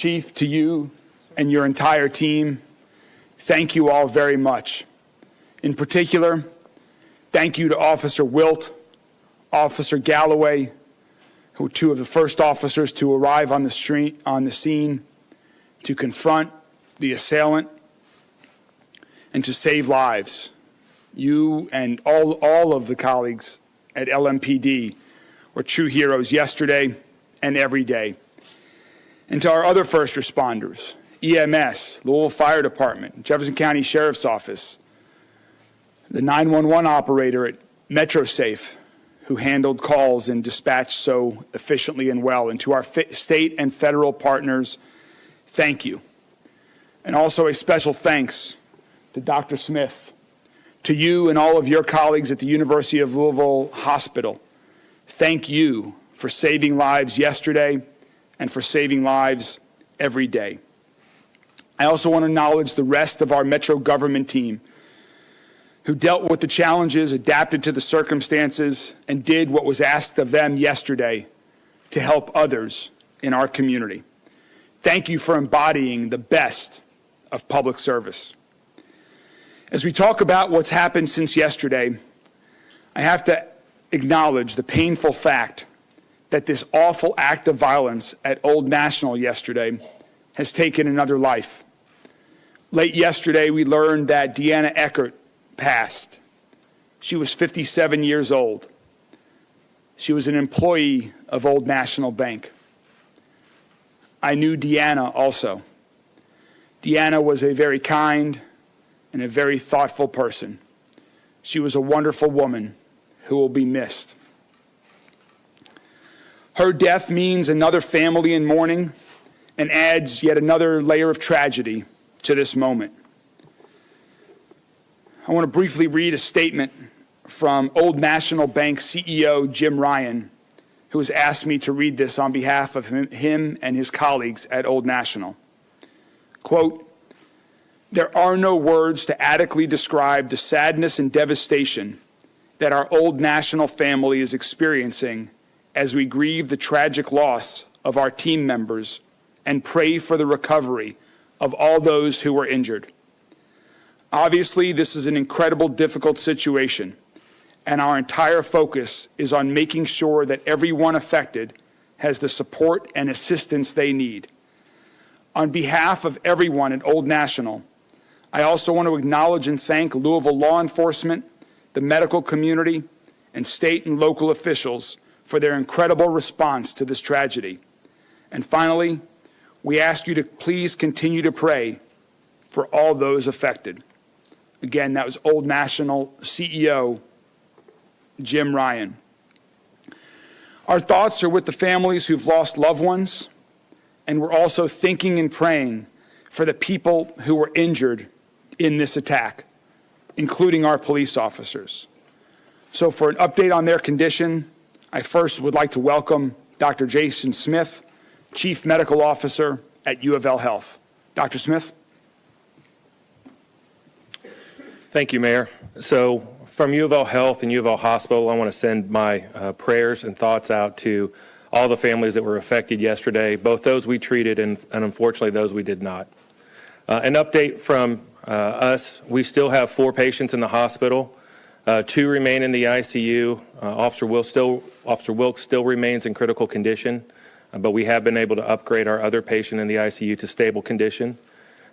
Chief, to you and your entire team, thank you all very much. In particular, thank you to Officer Wilt, Officer Galloway, who were two of the first officers to arrive on the scene to confront the assailant and to save lives. You and all of the colleagues at LMPD were true heroes yesterday and every day. And to our other first responders, EMS, Louisville Fire Department, Jefferson County Sheriff's Office, the 911 operator at MetroSafe, who handled calls and dispatched so efficiently and well, and to our state and federal partners, thank you. And also a special thanks to Dr. Smith, to you and all of your colleagues at the University of Louisville Hospital. Thank you for saving lives yesterday and for saving lives every day. I also want to acknowledge the rest of our Metro government team who dealt with the challenges, adapted to the circumstances, and did what was asked of them yesterday to help others in our community. Thank you for embodying the best of public service. As we talk about what's happened since yesterday, I have to acknowledge the painful fact that this awful act of violence at Old National yesterday has taken another life. Late yesterday, we learned that Deanna Eckert passed. She was 57 years old. She was an employee of Old National Bank. I knew Deanna also. Deanna was a very kind and a very thoughtful person. She was a wonderful woman who will be missed. Her death means another family in mourning and adds yet another layer of tragedy to this moment. I want to briefly read a statement from Old National Bank CEO Jim Ryan, who has asked me to read this on behalf of him and his colleagues at Old National. Quote, "There are no words to adequately describe the sadness and devastation that our Old National family is experiencing as we grieve the tragic loss of our team members and pray for the recovery of all those who were injured. Obviously, this is an incredibly difficult situation, and our entire focus is on making sure that everyone affected has the support and assistance they need. On behalf of everyone at Old National, I also want to acknowledge and thank Louisville law enforcement, the medical community, and state and local officials for their incredible response to this tragedy. And finally, we ask you to please continue to pray for all those affected." Again, that was Old National CEO Jim Ryan. Our thoughts are with the families who've lost loved ones, and we're also thinking and praying for the people who were injured in this attack, including our police officers. So for an update on their condition, I first would like to welcome Dr. Jason Smith, Chief Medical Officer at U of L Health. Dr. Smith? Thank you, Mayor. So from U of L Health and U of L Hospital, I want to send my prayers and thoughts out to all the families that were affected yesterday, both those we treated and unfortunately those we did not. An update from us, we still have 4 patients in the hospital. 2 remain in the ICU. Officer Wilkes still remains in critical condition, but we have been able to upgrade our other patient in the ICU to stable condition.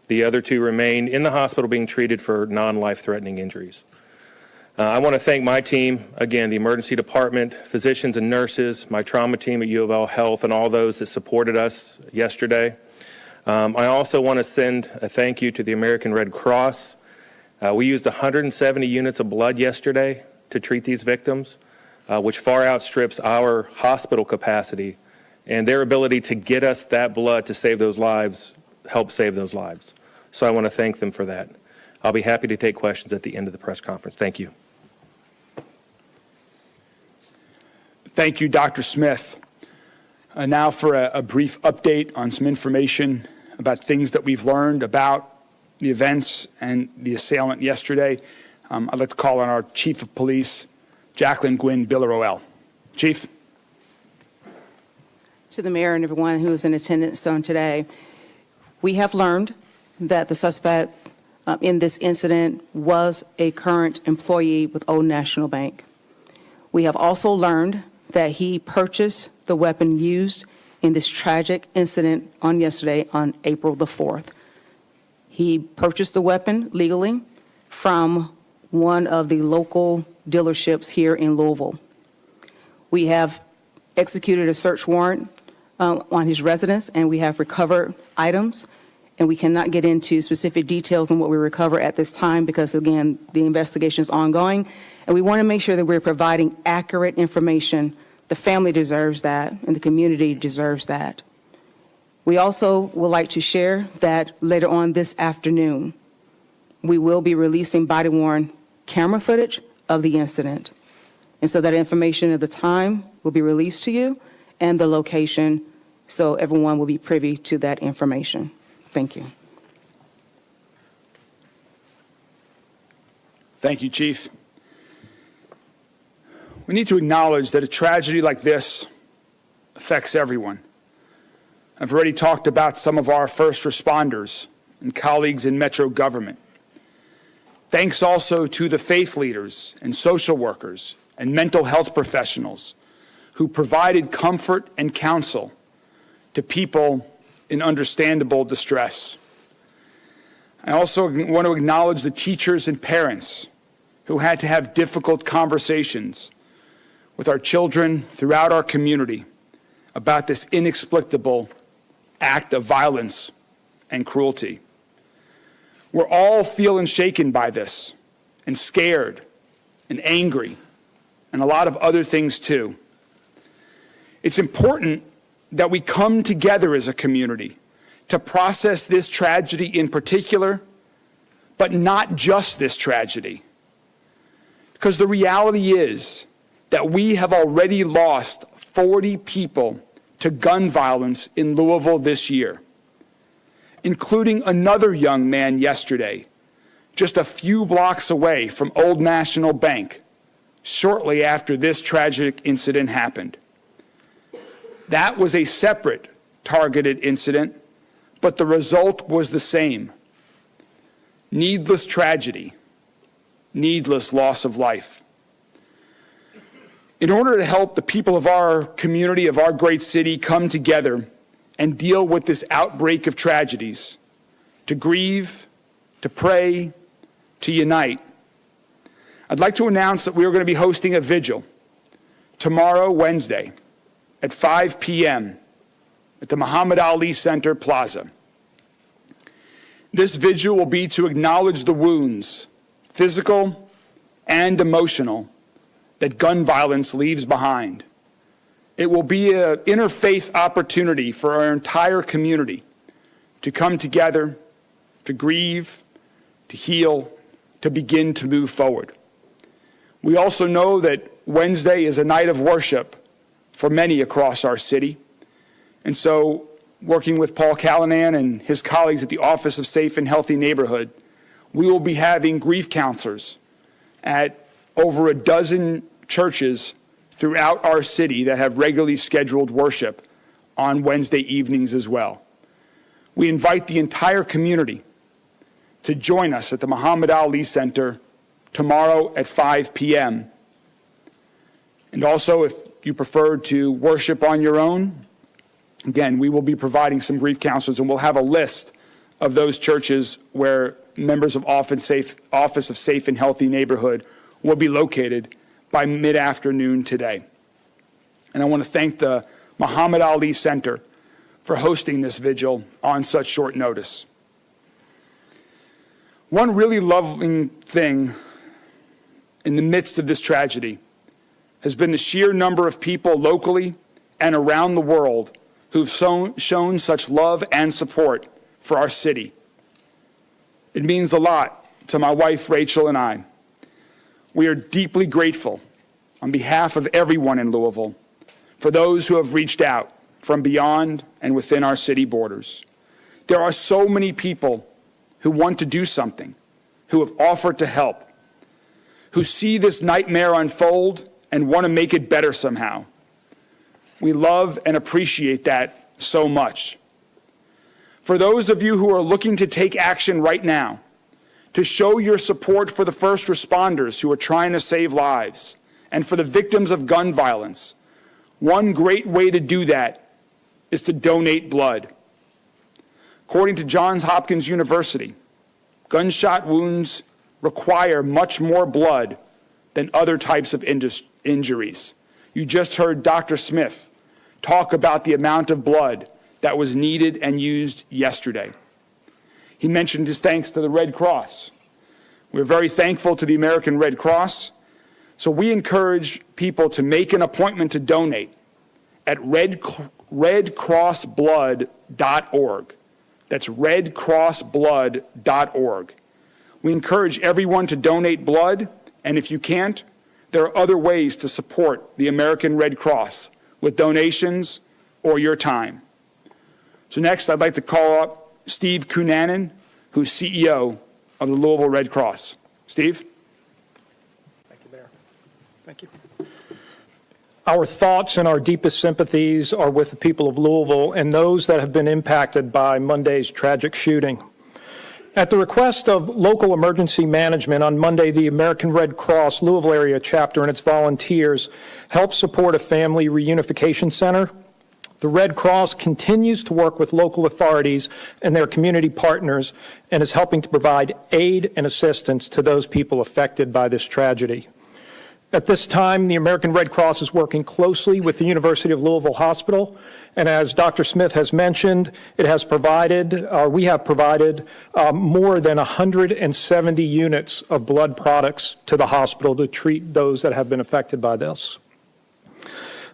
The other 2 remain in the hospital being treated for non-life-threatening injuries. I want to thank my team, again, the emergency department, physicians and nurses, my trauma team at U of L Health, and all those that supported us yesterday. I also want to send a thank you to the American Red Cross. We used 170 units of blood yesterday to treat these victims, which far outstrips our hospital capacity, and their ability to get us that blood to save those lives helped save those lives. So I want to thank them for that. I'll be happy to take questions at the end of the press conference. Thank you. Thank you, Dr. Smith. Now for a brief update on some information about things that we've learned about the events and the assailant yesterday. I'd like to call on our Chief of Police, Jacqueline Gwynn Biller-Roel. Chief. To the Mayor and everyone who is in attendance on today. We have learned that the suspect in this incident was a current employee with Old National Bank. We have also learned that he purchased the weapon used in this tragic incident on yesterday, on April the 4th. He purchased the weapon legally from one of the local dealerships here in Louisville. We have executed a search warrant on his residence, and we have recovered items, and we cannot get into specific details on what we recover at this time because, again, the investigation is ongoing, and we want to make sure that we're providing accurate information. The family deserves that, and the community deserves that. We also would like to share that later on this afternoon, we will be releasing body-worn camera footage of the incident. And so that information at the time will be released to you and the location, so everyone will be privy to that information. Thank you. Thank you, Chief. We need to acknowledge that a tragedy like this affects everyone. I've already talked about some of our first responders and colleagues in Metro government. Thanks also to the faith leaders and social workers and mental health professionals who provided comfort and counsel to people in understandable distress. I also want to acknowledge the teachers and parents who had to have difficult conversations with our children throughout our community about this inexplicable act of violence and cruelty. We're all feeling shaken by this, and scared, and angry, and a lot of other things too. It's important that we come together as a community to process this tragedy in particular, but not just this tragedy. Because the reality is that we have already lost 40 people to gun violence in Louisville this year, including another young man yesterday, just a few blocks away from Old National Bank, shortly after this tragic incident happened. That was a separate targeted incident, but the result was the same. Needless tragedy, needless loss of life. In order to help the people of our community, of our great city, come together and deal with this outbreak of tragedies, to grieve, to pray, to unite, I'd like to announce that we are going to be hosting a vigil tomorrow, Wednesday, at 5 p.m. at the Muhammad Ali Center Plaza. This vigil will be to acknowledge the wounds, physical and emotional, that gun violence leaves behind. It will be an interfaith opportunity for our entire community to come together, to grieve, to heal, to begin to move forward. We also know that Wednesday is a night of worship for many across our city. And so, working with Paul Callanan and his colleagues at the Office of Safe and Healthy Neighborhood, we will be having grief counselors at over a dozen churches throughout our city that have regularly scheduled worship on Wednesday evenings as well. We invite the entire community to join us at the Muhammad Ali Center tomorrow at 5 p.m. And also, if you prefer to worship on your own, again, we will be providing some grief counselors, and we'll have a list of those churches where members of Office of Safe and Healthy Neighborhood will be located by mid-afternoon today. And I want to thank the Muhammad Ali Center for hosting this vigil on such short notice. One really loving thing in the midst of this tragedy has been the sheer number of people locally and around the world who've shown such love and support for our city. It means a lot to my wife, Rachel, and I. We are deeply grateful on behalf of everyone in Louisville for those who have reached out from beyond and within our city borders. There are so many people who want to do something, who have offered to help, who see this nightmare unfold and want to make it better somehow. We love and appreciate that so much. For those of you who are looking to take action right now, to show your support for the first responders who are trying to save lives, and for the victims of gun violence, one great way to do that is to donate blood. According to Johns Hopkins University, gunshot wounds require much more blood than other types of injuries. You just heard Dr. Smith talk about the amount of blood that was needed and used yesterday. He mentioned his thanks to the Red Cross. We're very thankful to the American Red Cross, so we encourage people to make an appointment to donate at redcrossblood.org. That's redcrossblood.org. We encourage everyone to donate blood, and if you can't, there are other ways to support the American Red Cross with donations or your time. So next, I'd like to call up Steve Cunanan, who's CEO of the Louisville Red Cross. Steve? Thank you, Mayor. Thank you. Our thoughts and our deepest sympathies are with the people of Louisville and those that have been impacted by Monday's tragic shooting. At the request of local emergency management, on Monday, the American Red Cross Louisville area chapter and its volunteers helped support a family reunification center. The Red Cross continues to work with local authorities and their community partners and is helping to provide aid and assistance to those people affected by this tragedy. At this time, the American Red Cross is working closely with the University of Louisville Hospital, and as Dr. Smith has mentioned, we have provided more than 170 units of blood products to the hospital to treat those that have been affected by this.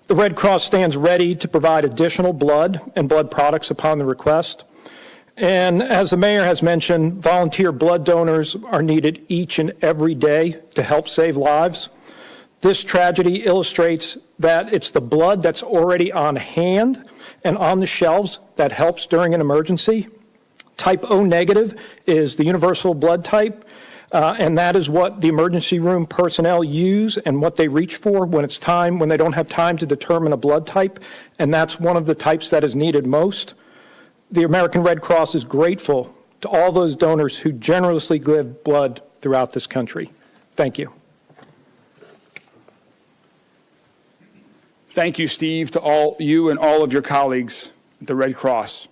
The Red Cross stands ready to provide additional blood and blood products upon the request. And as the mayor has mentioned, volunteer blood donors are needed each and every day to help save lives. This tragedy illustrates that it's the blood that's already on hand and on the shelves that helps during an emergency. Type O negative is the universal blood type, and that is what the emergency room personnel use and what they reach for when they don't have time to determine a blood type, and that's one of the types that is needed most. The American Red Cross is grateful to all those donors who generously give blood throughout this country. Thank you. Thank you, Steve, to all you and all of your colleagues at the Red Cross.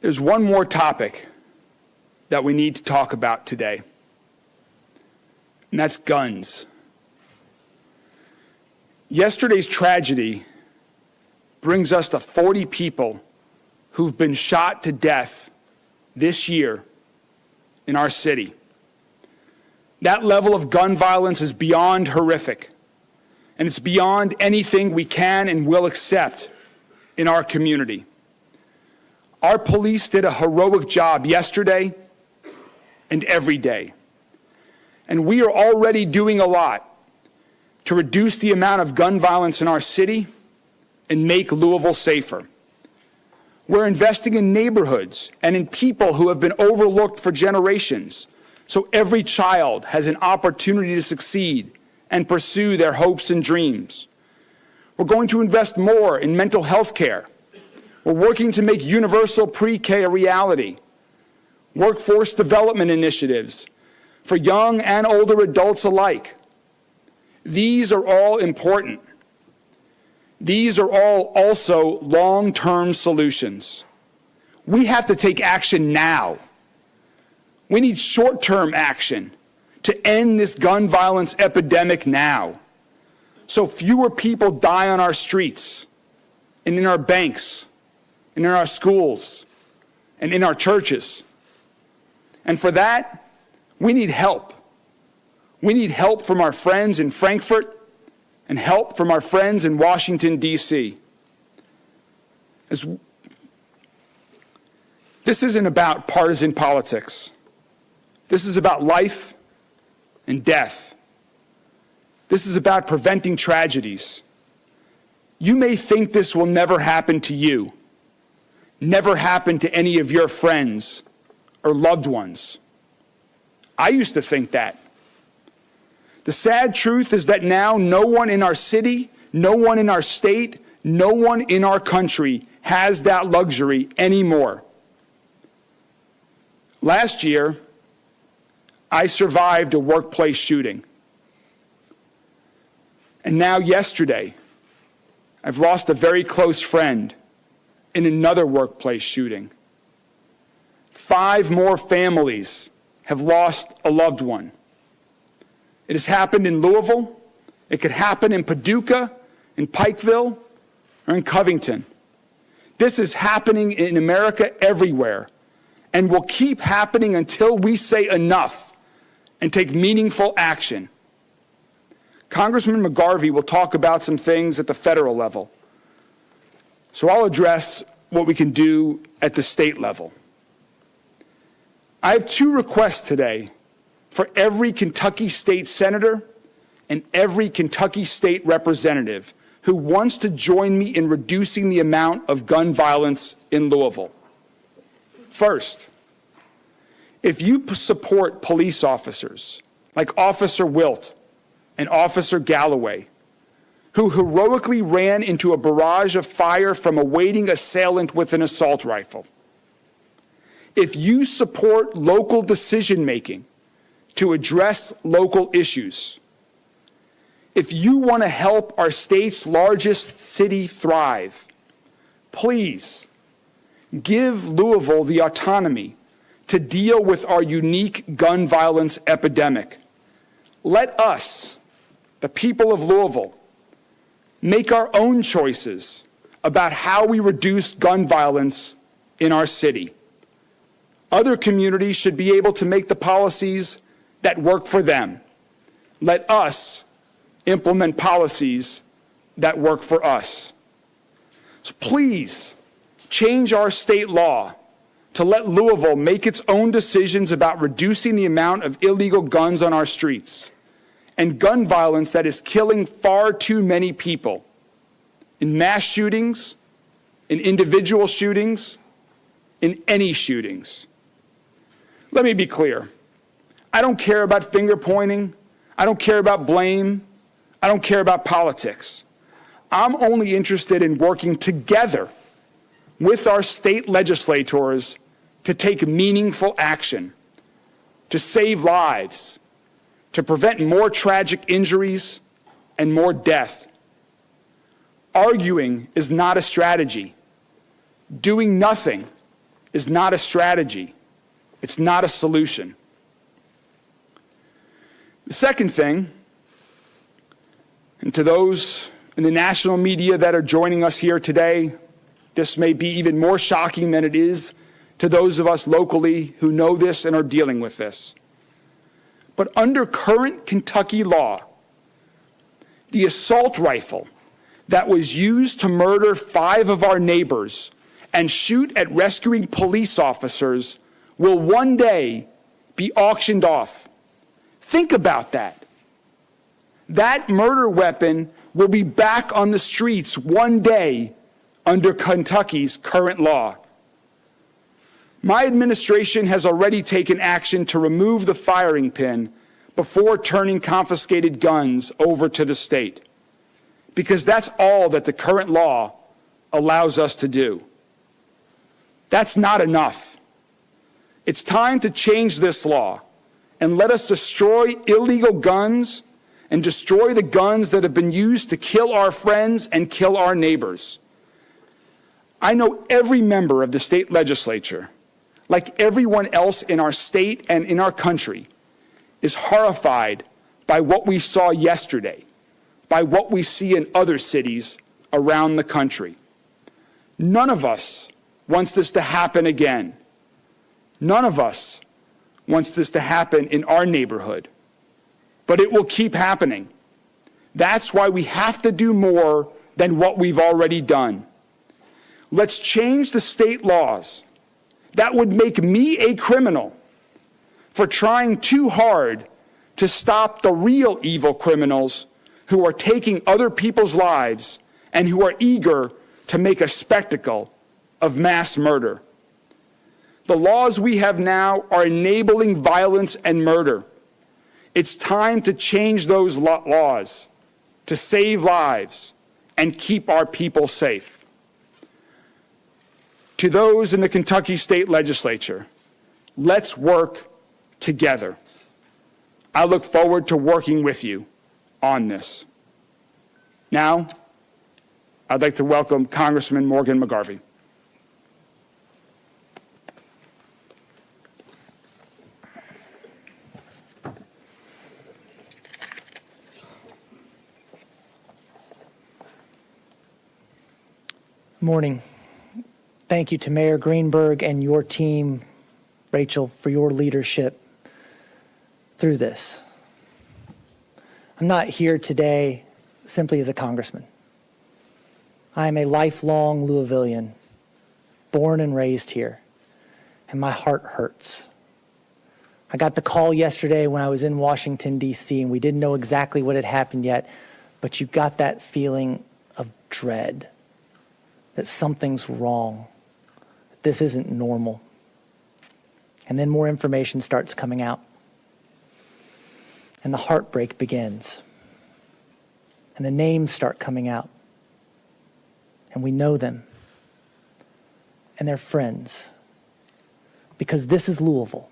There's one more topic that we need to talk about today, and that's guns. Yesterday's tragedy brings us to 40 people who've been shot to death this year in our city. That level of gun violence is beyond horrific, and it's beyond anything we can and will accept in our community. Our police did a heroic job yesterday and every day. And we are already doing a lot to reduce the amount of gun violence in our city and make Louisville safer. We're investing in neighborhoods and in people who have been overlooked for generations, so every child has an opportunity to succeed and pursue their hopes and dreams. We're going to invest more in mental health care. We're working to make universal pre-K a reality. Workforce development initiatives for young and older adults alike. These are all important. These are all also long-term solutions. We have to take action now. We need short-term action to end this gun violence epidemic now, so fewer people die on our streets and in our banks and in our schools and in our churches. And for that, we need help. We need help from our friends in Frankfurt and help from our friends in Washington, D.C. This isn't about partisan politics. This is about life and death. This is about preventing tragedies. You may think this will never happen to you, never happen to any of your friends or loved ones. I used to think that. The sad truth is that now no one in our city, no one in our state, no one in our country has that luxury anymore. Last year, I survived a workplace shooting. And now yesterday, I've lost a very close friend in another workplace shooting. 5 more families have lost a loved one. It has happened in Louisville. It could happen in Paducah, in Pikeville, or in Covington. This is happening in America everywhere and will keep happening until we say enough and take meaningful action. Congressman McGarvey will talk about some things at the federal level. So I'll address what we can do at the state level. I have 2 requests today for every Kentucky state senator and every Kentucky state representative who wants to join me in reducing the amount of gun violence in Louisville. First, if you support police officers like Officer Wilt and Officer Galloway, who heroically ran into a barrage of fire from a waiting assailant with an assault rifle, if you support local decision-making to address local issues, if you want to help our state's largest city thrive, please give Louisville the autonomy to deal with our unique gun violence epidemic. Let us, the people of Louisville, make our own choices about how we reduce gun violence in our city. Other communities should be able to make the policies that work for them. Let us implement policies that work for us. So please change our state law to let Louisville make its own decisions about reducing the amount of illegal guns on our streets and gun violence that is killing far too many people in mass shootings, in individual shootings, in any shootings. Let me be clear. I don't care about finger pointing. I don't care about blame. I don't care about politics. I'm only interested in working together with our state legislators to take meaningful action, to save lives, to prevent more tragic injuries and more death. Arguing is not a strategy. Doing nothing is not a strategy. It's not a solution. The second thing, and to those in the national media that are joining us here today, this may be even more shocking than it is to those of us locally who know this and are dealing with this. But under current Kentucky law, the assault rifle that was used to murder 5 of our neighbors and shoot at rescuing police officers will one day be auctioned off. Think about that. That murder weapon will be back on the streets one day under Kentucky's current law. My administration has already taken action to remove the firing pin before turning confiscated guns over to the state, because that's all that the current law allows us to do. That's not enough. It's time to change this law and let us destroy illegal guns and destroy the guns that have been used to kill our friends and kill our neighbors. I know every member of the state legislature, like everyone else in our state and in our country, is horrified by what we saw yesterday, by what we see in other cities around the country. None of us wants this to happen again. None of us wants this to happen in our neighborhood, but it will keep happening. That's why we have to do more than what we've already done. Let's change the state laws that would make me a criminal for trying too hard to stop the real evil criminals who are taking other people's lives and who are eager to make a spectacle of mass murder. The laws we have now are enabling violence and murder. It's time to change those laws to, to save lives and keep our people safe. To those in the Kentucky State Legislature, let's work together. I look forward to working with you on this. Now, I'd like to welcome Congressman Morgan McGarvey. Morning. Thank you to Mayor Greenberg and your team, Rachel, for your leadership through this. I'm not here today simply as a congressman. I am a lifelong Louisvillian, born and raised here, and my heart hurts. I got the call yesterday when I was in Washington, D.C., and we didn't know exactly what had happened yet, but you got that feeling of dread, that something's wrong, that this isn't normal. And then more information starts coming out. And the heartbreak begins. And the names start coming out. And we know them. And they're friends. Because this is Louisville.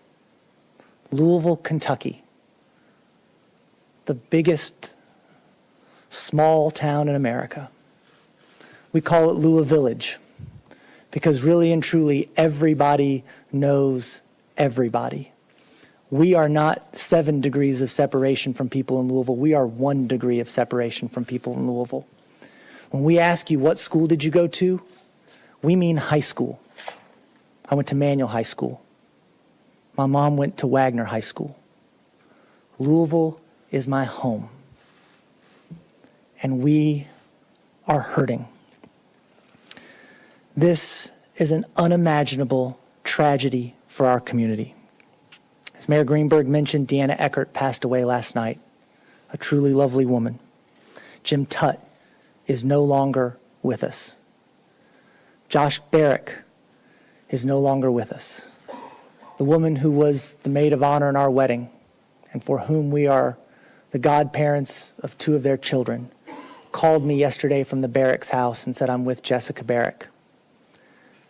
Louisville, Kentucky. The biggest small town in America. We call it Louis Village because really and truly everybody knows everybody. We are not 7 degrees of separation from people in Louisville. We are 1 degree of separation from people in Louisville. When we ask you, what school did you go to? We mean high school. I went to Manual High School. My mom went to Wagner High School. Louisville is my home. And we are hurting. This is an unimaginable tragedy for our community. As Mayor Greenberg mentioned, Deanna Eckert passed away last night, a truly lovely woman. Jim Tutt is no longer with us. Josh Barrick is no longer with us. The woman who was the maid of honor in our wedding and for whom we are the godparents of 2 of their children, called me yesterday from the Barrick's house and said, "I'm with Jessica Barrick.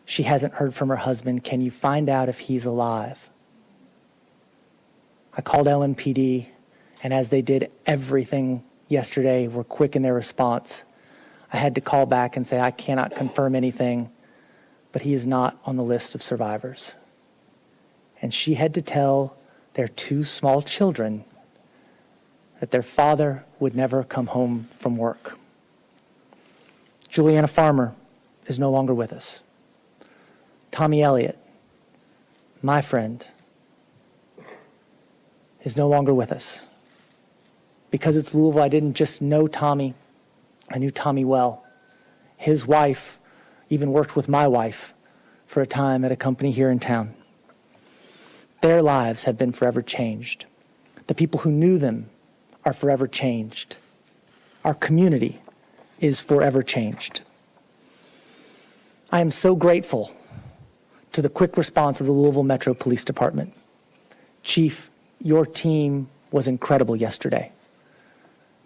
She hasn't heard from her husband. Can you find out if he's alive?" I called LMPD, and as they did everything yesterday, were quick in their response. I had to call back and say, I cannot confirm anything, but he is not on the list of survivors. And she had to tell their 2 small children that their father would never come home from work. Juliana Farmer is no longer with us. Tommy Elliott, my friend, is no longer with us. Because it's Louisville, I didn't just know Tommy, I knew Tommy well. His wife even worked with my wife for a time at a company here in town. Their lives have been forever changed. The people who knew them are forever changed. Our community is forever changed. I am so grateful to the quick response of the Louisville Metro Police Department. Chief, your team was incredible yesterday.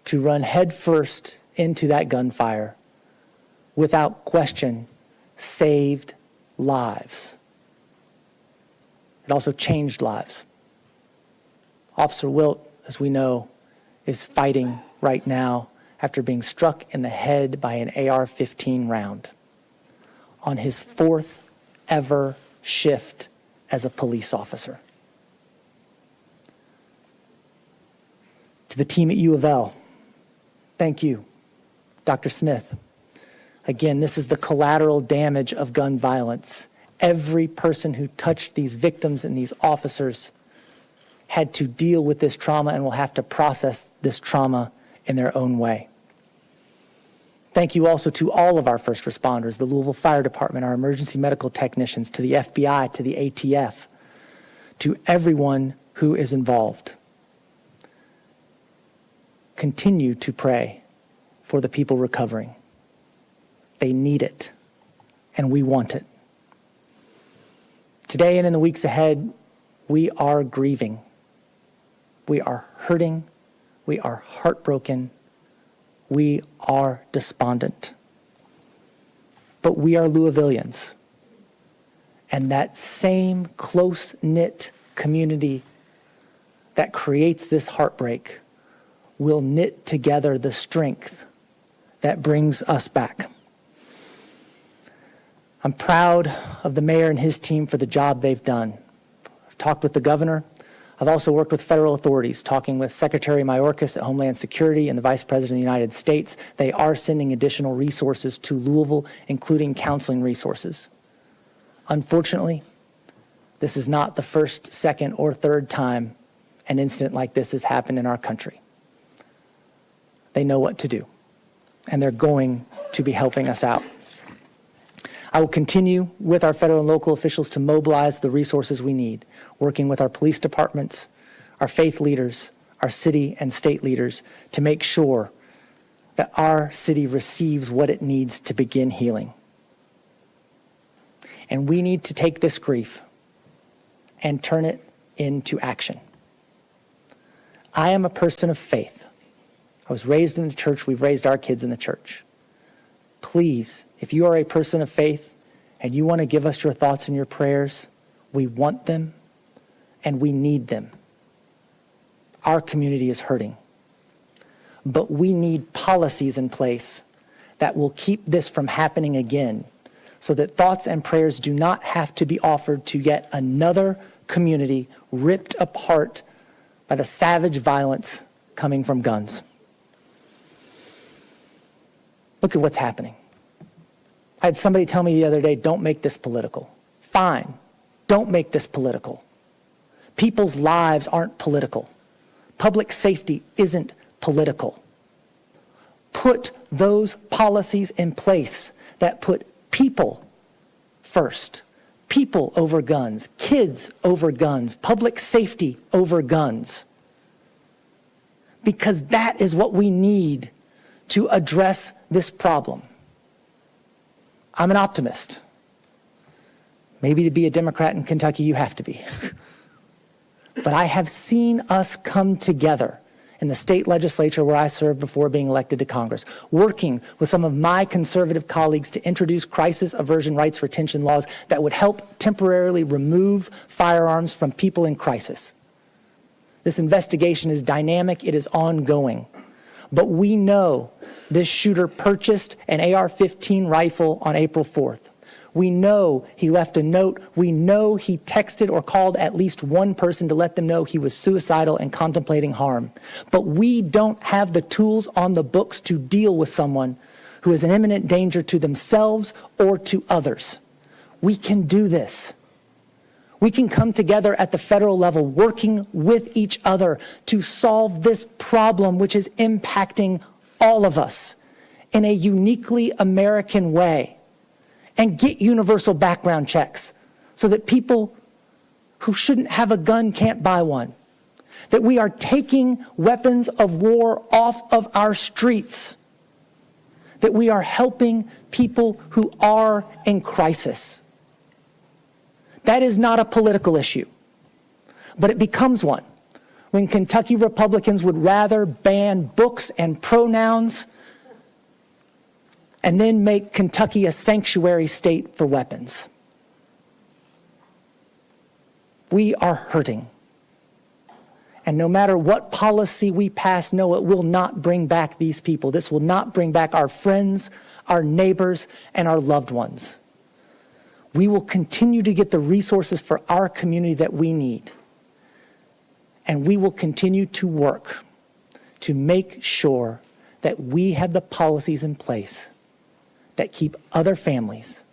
To run headfirst into that gunfire, without question, saved lives. It also changed lives. Officer Wilt, as we know, is fighting right now after being struck in the head by an AR-15 round on his 4th ever shift as a police officer. To the team at U of L, thank you, Dr. Smith. Again, this is the collateral damage of gun violence. Every person who touched these victims and these officers had to deal with this trauma and will have to process this trauma in their own way. Thank you also to all of our first responders, the Louisville Fire Department, our emergency medical technicians, to the FBI, to the ATF, to everyone who is involved. Continue to pray for the people recovering. They need it, and we want it. Today and in the weeks ahead, we are grieving. We are hurting. We are heartbroken. We are despondent. But we are Louisvillians. And that same close-knit community that creates this heartbreak will knit together the strength that brings us back. I'm proud of the mayor and his team for the job they've done. I've talked with the governor. I've also worked with federal authorities, talking with Secretary Mayorkas at Homeland Security and the Vice President of the United States. They are sending additional resources to Louisville, including counseling resources. Unfortunately, this is not the first, second, or third time an incident like this has happened in our country. They know what to do, and they're going to be helping us out. I will continue with our federal and local officials to mobilize the resources we need, working with our police departments, our faith leaders, our city and state leaders to make sure that our city receives what it needs to begin healing. And we need to take this grief and turn it into action. I am a person of faith. I was raised in the church. We've raised our kids in the church. Please, if you are a person of faith and you want to give us your thoughts and your prayers, we want them and we need them. Our community is hurting. But we need policies in place that will keep this from happening again, so that thoughts and prayers do not have to be offered to yet another community ripped apart by the savage violence coming from guns. Look at what's happening. I had somebody tell me the other day, don't make this political. Fine, don't make this political. People's lives aren't political. Public safety isn't political. Put those policies in place that put people first. People over guns, kids over guns, public safety over guns. Because that is what we need to address this problem. I'm an optimist. Maybe to be a Democrat in Kentucky, you have to be. But I have seen us come together in the state legislature where I served before being elected to Congress, working with some of my conservative colleagues to introduce crisis aversion rights retention laws that would help temporarily remove firearms from people in crisis. This investigation is dynamic, it is ongoing. But we know this shooter purchased an AR-15 rifle on April 4th. We know he left a note. We know he texted or called at least one person to let them know he was suicidal and contemplating harm. But we don't have the tools on the books to deal with someone who is an imminent danger to themselves or to others. We can do this. We can come together at the federal level, working with each other to solve this problem, which is impacting all of us in a uniquely American way. And get universal background checks so that people who shouldn't have a gun can't buy one. That we are taking weapons of war off of our streets. That we are helping people who are in crisis. That is not a political issue, but it becomes one when Kentucky Republicans would rather ban books and pronouns and then make Kentucky a sanctuary state for weapons. We are hurting. And no matter what policy we pass, no, it will not bring back these people. This will not bring back our friends, our neighbors, and our loved ones. We will continue to get the resources for our community that we need. And we will continue to work to make sure that we have the policies in place that keep other families,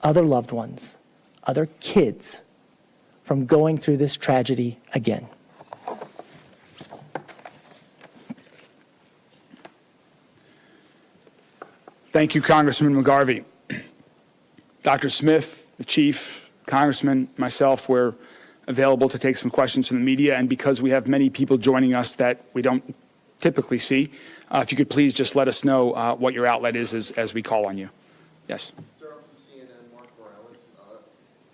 other loved ones, other kids from going through this tragedy again. Thank you, Congressman McGarvey. Dr. Smith, the chief, Congressman, myself, we're available to take some questions from the media. And because we have many people joining us that we don't typically see, if you could please just let us know what your outlet is as we call on you. Yes. Sir, I'm from CNN, Mark Morales.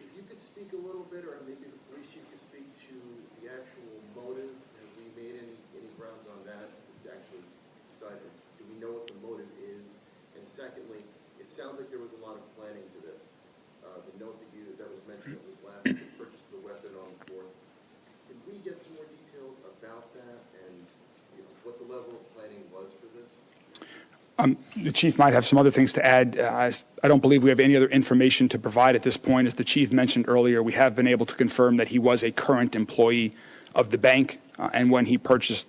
If you could speak a little bit, or maybe the police chief could speak to the actual motive. Have we made any grounds on that? Actually decided, do we know what the motive is? And secondly, it sounds like there was a lot of planning to this. The note that mentioned it was last year, purchased the weapon on the 4th. Can we get some more details about that and, what the level of planning was for this? The chief might have some other things to add. I don't believe we have any other information to provide at this point. As the chief mentioned earlier, we have been able to confirm that he was a current employee of the bank and when he purchased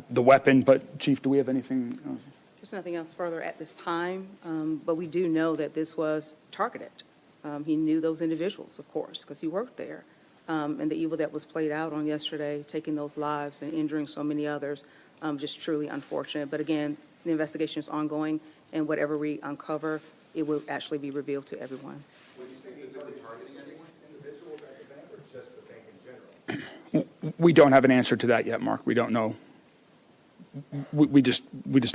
the weapon. But, Chief, do we have anything else? There's nothing else further at this time, but we do know that this was targeted. He knew those individuals, of course, because he worked there. And the evil that was played out on yesterday, taking those lives and injuring so many others, just truly unfortunate. But again, the investigation is ongoing, and whatever we uncover, it will actually be revealed to everyone. Would you say it's targeting anyone, individuals at the bank, or just the bank in general? We don't have an answer to that yet, Mark. We don't know. We just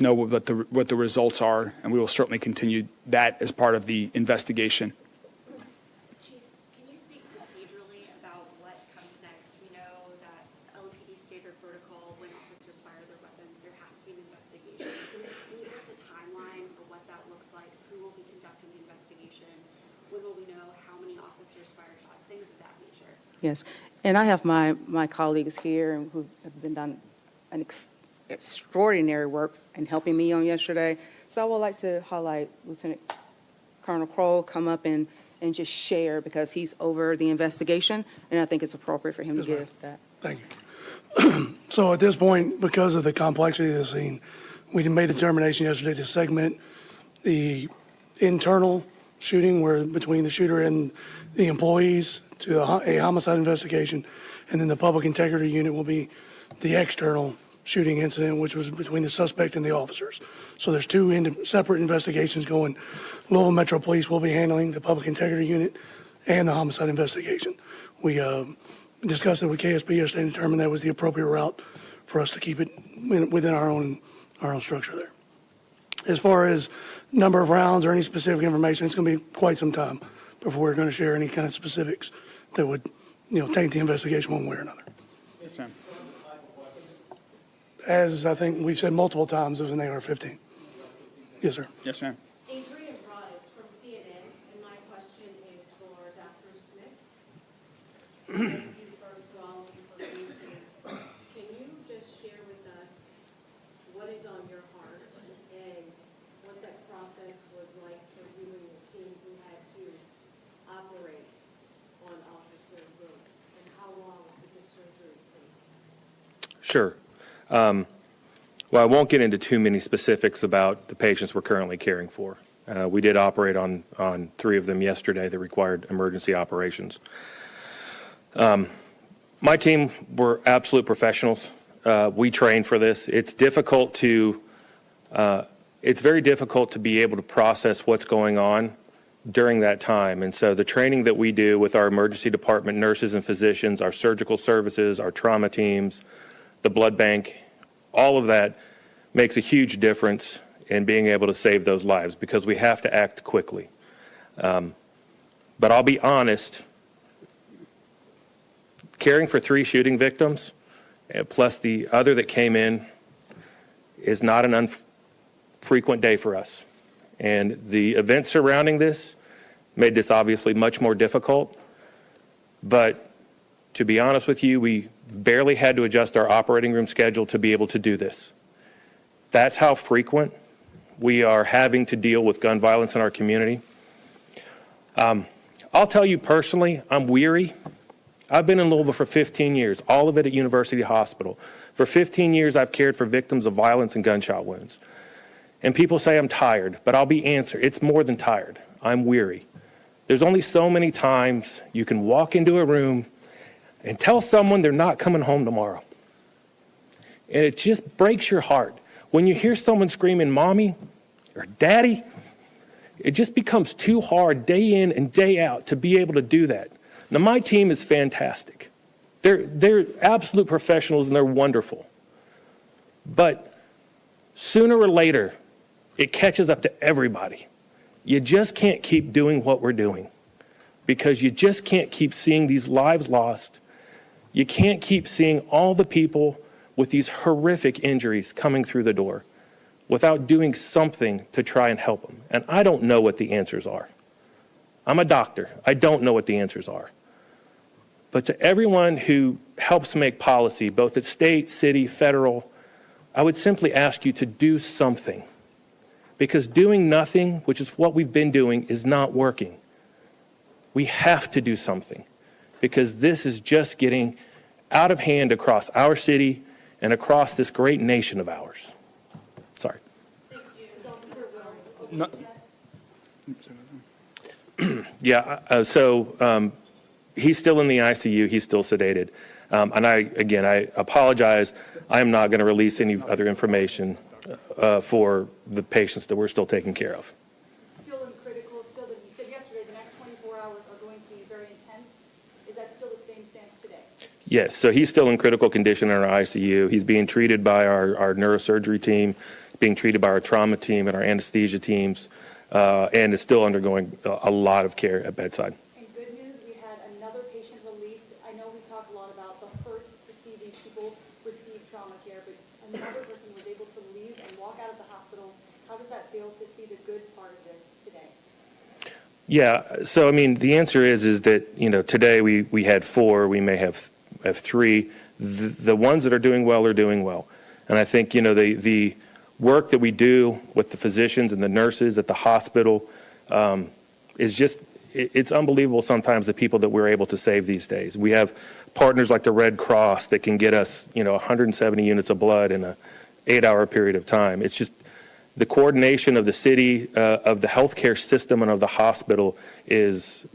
know what the results are, and we will certainly continue that as part of the investigation. Chief, can you speak procedurally about what comes next? We know that LAPD standard protocol, when officers fire their weapons, there has to be an investigation. Can you give us a timeline for what that looks like? Who will be conducting the investigation? When will we know how many officers fired shots? Things of that nature. Yes, and I have my colleagues here who have been done an extraordinary work in helping me on yesterday. So I would like to highlight Lieutenant Colonel Kroll come up and just share, because he's over the investigation, and I think it's appropriate for him to give that. Thank you. So at this point, because of the complexity of the scene, we made the determination yesterday to segment the internal shooting where between the shooter and the employees to a homicide investigation, and then the public integrity unit will be the external shooting incident, which was between the suspect and the officers. So there's two separate investigations going. Louisville Metro Police will be handling the public integrity unit and the homicide investigation. We discussed it with KSP yesterday and determined that was the appropriate route for us to keep it within our own structure there. As far as number of rounds or any specific information, it's going to be quite some time before we're going to share any kind of specifics that would, taint the investigation one way or another. Yes, ma'am. As I think we've said multiple times, it was an AR-15. Yes, sir. Yes, ma'am. Adrian Broadus from CNN, and my question is for Dr. Smith. Thank you, first of all, for being here. Can you just share with us what is on your heart and what that process was like for you and your team who had to operate on Officer Brooks, and how long did the surgery take? Sure. Well, I won't get into too many specifics about the patients we're currently caring for. We did operate on 3 of them yesterday that required emergency operations. My team were absolute professionals. We trained for this. It's very difficult to be able to process what's going on during that time. And so the training that we do with our emergency department nurses and physicians, our surgical services, our trauma teams, the blood bank, all of that makes a huge difference in being able to save those lives, because we have to act quickly. But I'll be honest, caring for 3 shooting victims, plus the other that came in, is not an infrequent day for us. And the events surrounding this made this obviously much more difficult. But to be honest with you, we barely had to adjust our operating room schedule to be able to do this. That's how frequent we are having to deal with gun violence in our community. I'll tell you personally, I'm weary. I've been in Louisville for 15 years, all of it at University Hospital. For 15 years, I've cared for victims of violence and gunshot wounds. And people say I'm tired, but I'll be answered. It's more than tired. I'm weary. There's only so many times you can walk into a room and tell someone they're not coming home tomorrow. And it just breaks your heart. When you hear someone screaming, "Mommy," or "Daddy," it just becomes too hard day in and day out to be able to do that. Now, my team is fantastic. They're absolute professionals and they're wonderful. But sooner or later, it catches up to everybody. You just can't keep doing what we're doing, because you just can't keep seeing these lives lost. You can't keep seeing all the people with these horrific injuries coming through the door without doing something to try and help them. And I don't know what the answers are. I'm a doctor. I don't know what the answers are. But to everyone who helps make policy, both at state, city, federal, I would simply ask you to do something. Because doing nothing, which is what we've been doing, is not working. We have to do something, because this is just getting out of hand across our city and across this great nation of ours. Sorry. No- Yeah, he's still in the ICU. He's still sedated. And I apologize. I am not going to release any other information for the patients that we're still taking care of. Still in critical, still, you said yesterday, the next 24 hours are going to be very intense. Is that still the same stance today? Yes, so he's still in critical condition in our ICU. He's being treated by our neurosurgery team, being treated by our trauma team and our anesthesia teams, and is still undergoing a lot of care at bedside. And good news, we had another patient released. I know we talk a lot about the hurt to see these people receive trauma care, but another person was able to leave and walk out of the hospital. How does that feel to see the good part of this today? Yeah, so I mean, the answer is that, today we had 4, we may have 3. The ones that are doing well are doing well. And I think, the work that we do with the physicians and the nurses at the hospital is just, it's unbelievable sometimes the people that we're able to save these days. We have partners like the Red Cross that can get us, 170 units of blood in a 8-hour period of time. It's just the coordination of the city, of the healthcare system, and of the hospital is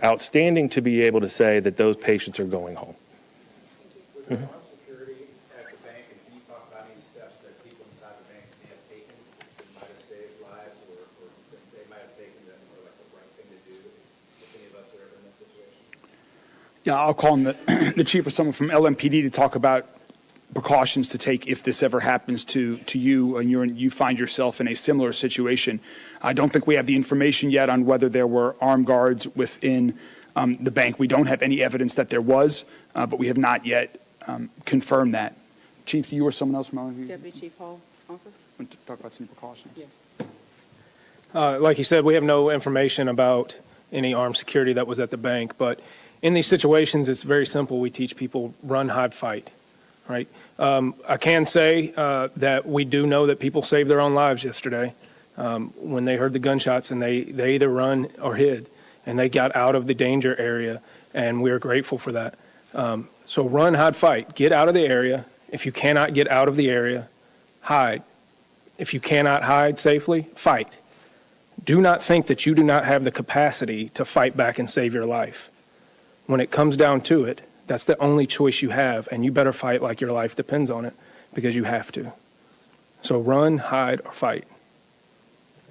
outstanding to be able to say that those patients are going home. Was there armed security at the bank, and can you talk about any steps that people inside the bank may have taken that might have saved lives, or they might have taken that were like the right thing to do if any of us are ever in that situation? Yeah, I'll call on the chief or someone from LMPD to talk about precautions to take if this ever happens to you and you find yourself in a similar situation. I don't think we have the information yet on whether there were armed guards within the bank. We don't have any evidence that there was, but we have not yet confirmed that. Chief, you or someone else from LMPD? Deputy Chief Hall, offer? Want to talk about some precautions? Yes. Like you said, we have no information about any armed security that was at the bank, but in these situations, it's very simple. We teach people run, hide, fight, right? I can say that we do know that people saved their own lives yesterday when they heard the gunshots, and they either run or hid, and they got out of the danger area, and we are grateful for that. So run, hide, fight. Get out of the area. If you cannot get out of the area, hide. If you cannot hide safely, fight. Do not think that you do not have the capacity to fight back and save your life. When it comes down to it, that's the only choice you have, and you better fight like your life depends on it, because you have to. So run, hide, or fight.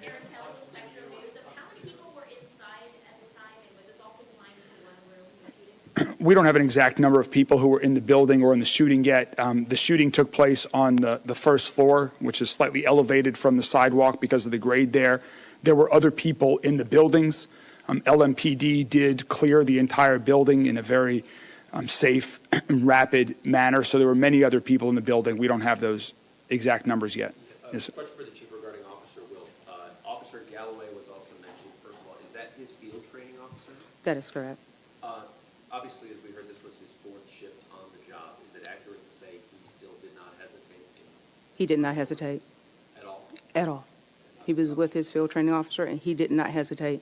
Aaron Kelly, Spectrum News. How many people were inside at the time, and was this all confined to one room in the shooting? We don't have an exact number of people who were in the building or in the shooting yet. The shooting took place on the first floor, which is slightly elevated from the sidewalk because of the grade there. There were other people in the buildings. LMPD did clear the entire building in a very safe and rapid manner. So there were many other people in the building. We don't have those exact numbers yet. Yes, sir. Question for the chief regarding Officer Wilt. Officer Galloway was also mentioned. First of all, is that his field training officer? That is correct. Obviously, as we heard, this was his 4th shift on the job. Is it accurate to say he still did not hesitate He did not hesitate at all? at all. He was with his field training officer, and he did not hesitate.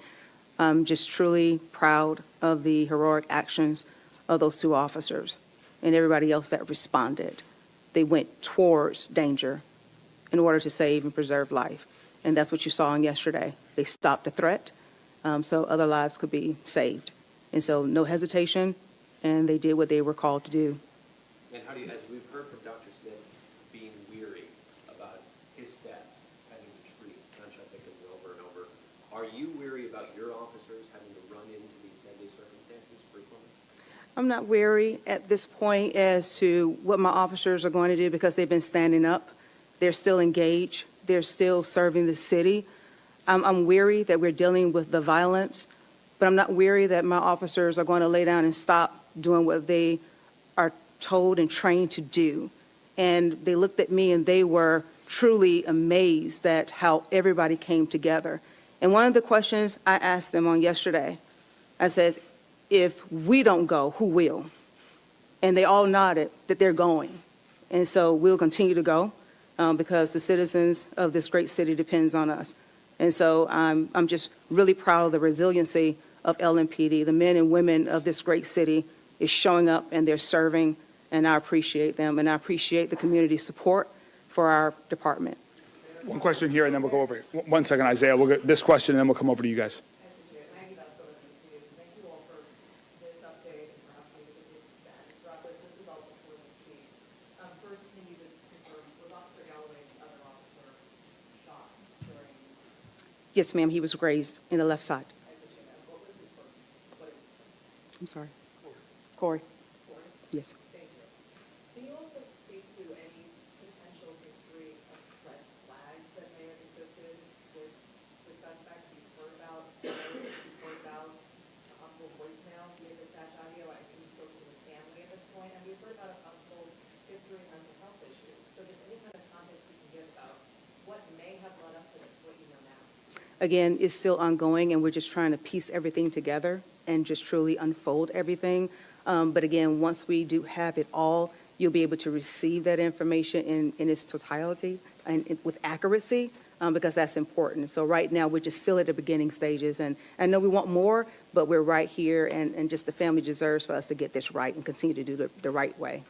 I'm just truly proud of the heroic actions of those 2 officers and everybody else that responded. They went towards danger in order to save and preserve life. And that's what you saw on yesterday. They stopped the threat so other lives could be saved. And so no hesitation, and they did what they were called to do. And how do you, as we've heard from Dr. Smith, being weary about his staff having to treat gunshot victims over and over, are you weary about your officers having to run into these deadly circumstances frequently? I'm not wary at this point as to what my officers are going to do because they've been standing up. They're still engaged. They're still serving the city. I'm weary that we're dealing with the violence, but I'm not weary that my officers are going to lay down and stop doing what they are told and trained to do. And they looked at me and they were truly amazed at how everybody came together. And one of the questions I asked them on yesterday, I said, if we don't go, who will? And they all nodded that they're going. And so we'll continue to go because the citizens of this great city depends on us. And so I'm just really proud of the resiliency of LMPD. The men and women of this great city is showing up and they're serving, and I appreciate them. And I appreciate the community support for our department. One question here, and then we'll go over it. One second, Isaiah. We'll get this question, and then we'll come over to you guys. Thank you all for this update and perhaps maybe the Robert, this is also for the chief. First, can you just confirm, was Officer Galloway the other officer shot during? Yes, ma'am, he was grazed in the left side. I appreciate that. What was his first? What is his first? I'm sorry. Corey. Corey? Yes. Thank you. Can you also speak to any potential history of red flags that may have existed with the suspect? You've heard about, you've heard about a possible voicemail via dispatch audio. I assume you spoke to his family at this point. And we've heard about a possible history of mental health issues. So just any kind of context you can give about what may have led up to this, what you know now. Again, it's still ongoing, and we're just trying to piece everything together and just truly unfold everything. But again, once we do have it all, you'll be able to receive that information in its totality and with accuracy, because that's important. So right now, we're just still at the beginning stages, and I know we want more, but we're right here, and just the family deserves for us to get this right and continue to do the right way.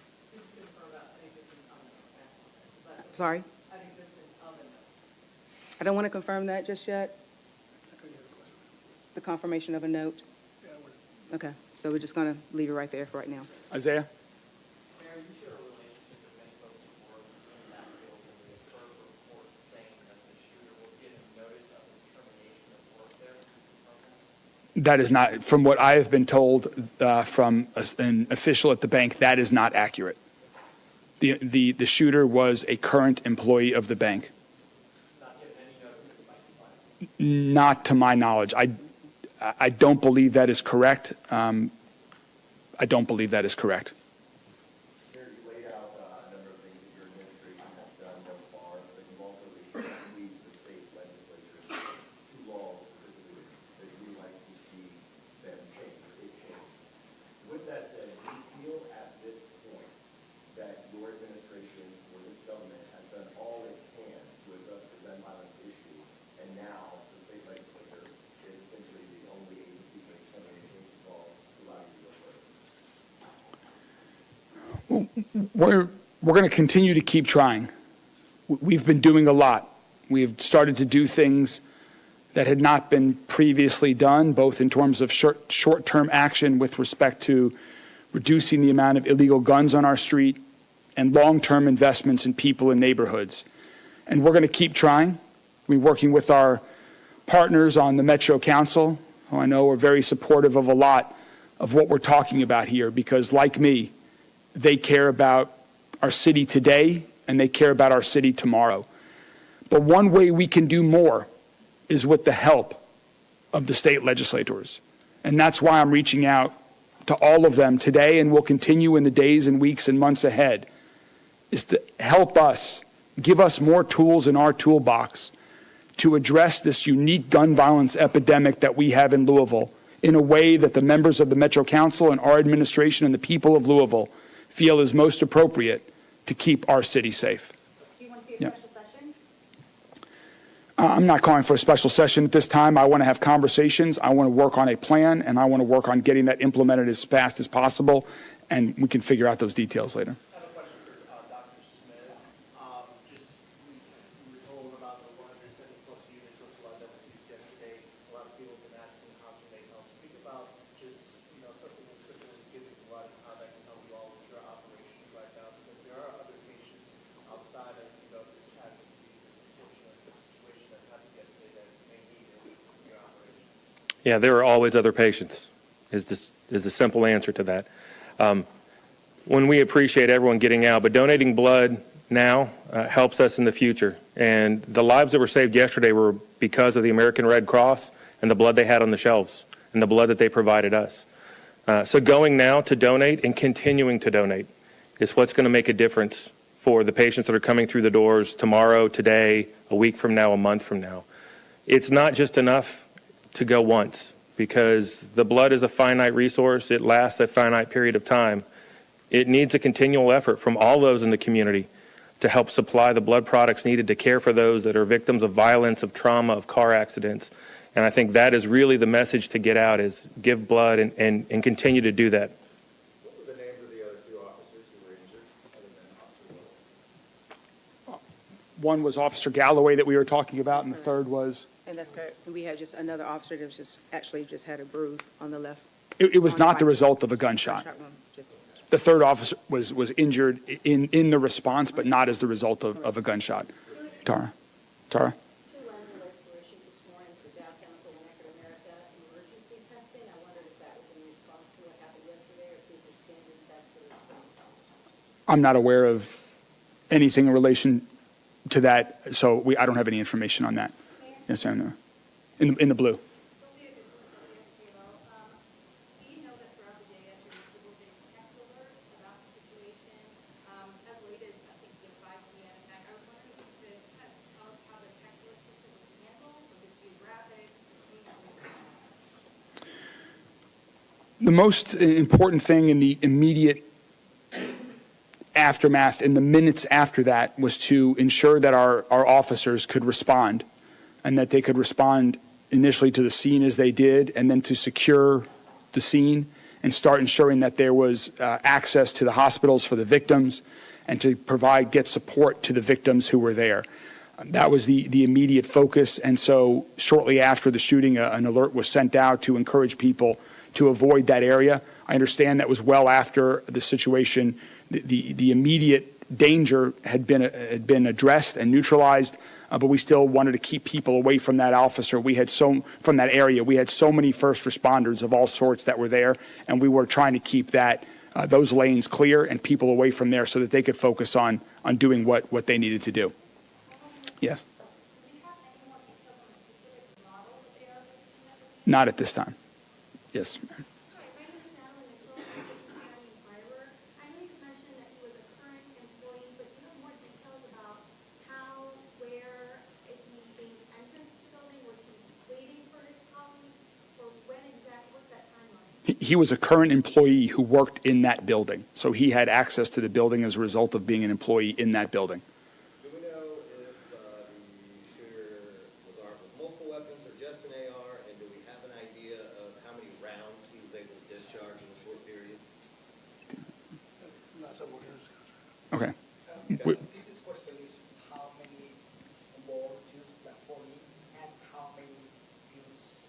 Sorry? An existence of a note. I don't want to confirm that just yet. The confirmation of a note? Okay, so we're just going to leave it right there for right now. Isaiah? Mayor, you share a relationship with many folks who work in that field, and we have heard reports saying that the shooter was given notice of his termination of work there. That is not, from what I have been told from an official at the bank, that is not accurate. The shooter was a current employee of the bank. Not given any notice. Not to my knowledge. I don't believe that is correct. I don't believe that is correct. Mayor, you laid out a number of things that your administration has done thus far, but you've also lead the state legislature to laws specifically that you'd like to see them change or it change. With that said, do you feel at this point that your administration or this government has done all it can to address the gun violence issue, and now the state legislature is essentially the only agency that can make some calls to allow you to go further? We're going to continue to keep trying. We've been doing a lot. We've started to do things that had not been previously done, both in terms of short-term action with respect to reducing the amount of illegal guns on our street and long-term investments in people and neighborhoods. And we're going to keep trying. We're working with our partners on the Metro Council, who I know are very supportive of a lot of what we're talking about here, because like me, they care about our city today and they care about our city tomorrow. But one way we can do more is with the help of the state legislators. And that's why I'm reaching out to all of them today, and will continue in the days and weeks and months ahead, is to help us, give us more tools in our toolbox to address this unique gun violence epidemic that we have in Louisville in a way that the members of the Metro Council and our administration and the people of Louisville feel is most appropriate to keep our city safe. Do you want to see a special session? I'm not calling for a special session at this time. I want to have conversations. I want to work on a plan, and I want to work on getting that implemented as fast as possible, and we can figure out those details later. I have a question for Dr. Smith. Just, we were told about the 170+ units of blood that was used yesterday. A lot of people have been asking how can they help. Speak about just, something as simple as giving blood and how that can help you all with your operations right now, because there are other patients outside of, this tragedy, this unfortunate situation that happened yesterday that may need it in your operation. Yeah, there are always other patients, is the simple answer to that. When we appreciate everyone getting out, but donating blood now helps us in the future. And the lives that were saved yesterday were because of the American Red Cross and the blood they had on the shelves and the blood that they provided us. So going now to donate and continuing to donate is what's going to make a difference for the patients that are coming through the doors tomorrow, today, a week from now, a month from now. it's not just enough to go once, because the blood is a finite resource. It lasts a finite period of time. It needs a continual effort from all those in the community to help supply the blood products needed to care for those that are victims of violence, of trauma, of car accidents. And I think that is really the message to get out, is give blood and continue to do that. What were the names of the other two officers who were injured, other than Officer Willis? One was Officer Galloway that we were talking about, and the third was? And that's correct. We had just another officer that was just had a bruise on the left. It was on the not the right. result of a gunshot. Wound, just- The third officer was injured in the response, but not as the result of a gunshot. Tara? Two lines of restoration this morning for Dow Chemical and Echo America emergency testing. I wondered if that was in response to what happened yesterday, or if these are standard tests that are done. I'm not aware of anything in relation to that, so I don't have any information on that. Yes, ma'am. No. In the blue. We know that throughout the day yesterday, people were getting text alerts about the situation. As late as, I think, the 5 p.m. attack, I was wondering if you could kind of tell us how the text alert system was handled. Was it geographic? The most important thing in the immediate aftermath, in the minutes after that, was to ensure that our officers could respond, and that they could respond initially to the scene as they did, and then to secure the scene and start ensuring that there was access to the hospitals for the victims, and to get support to the victims who were there. That was the immediate focus. And so shortly after the shooting, an alert was sent out to encourage people to avoid that area. I understand that was well after the situation. The immediate danger had been addressed and neutralized, but we still wanted to keep people away from that officer. From that area, we had so many first responders of all sorts that were there, and we were trying to keep those lanes clear and people away from there so that they could focus on doing what they needed to do. Yes. Not at this time. Yes, ma'am. He was a current employee who worked in that building, so he had access to the building as a result of being an employee in that building. Do we know if the shooter was armed with multiple weapons or just an AR? And do we have an idea of how many rounds he was able to discharge in a short period? Okay. This question is how many more use the police and how many use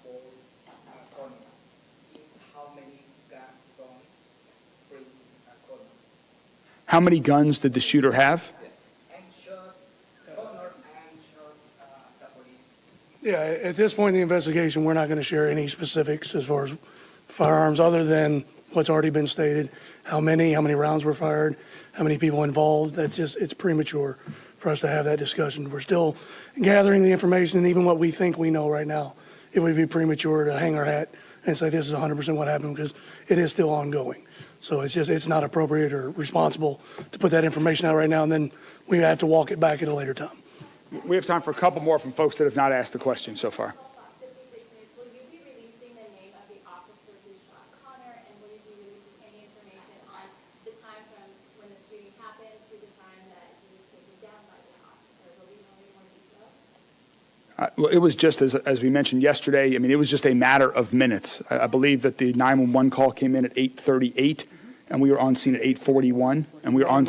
for corner? How many guns bring corner? How many guns did the shooter have? Yes. And shot corner and shot the police. Yeah, at this point in the investigation, we're not going to share any specifics as far as firearms other than what's already been stated. How many rounds were fired, how many people involved. It's premature for us to have that discussion. We're still gathering the information, and even what we think we know right now, it would be premature to hang our hat and say this is 100% what happened, because it is still ongoing. So it's not appropriate or responsible to put that information out right now, and then we have to walk it back at a later time. We have time for a couple more from folks that have not asked the question so far. Will you be releasing the name of the officer who shot Connor, and will you be releasing any information on the time from when the shooting happened to the time that he was taken down by the officer? Will we know any more details? Well, it was just as we mentioned yesterday. I mean, it was just a matter of minutes. I believe that the 911 call came in at 8:38, and we were on scene at 8:41, and we were on.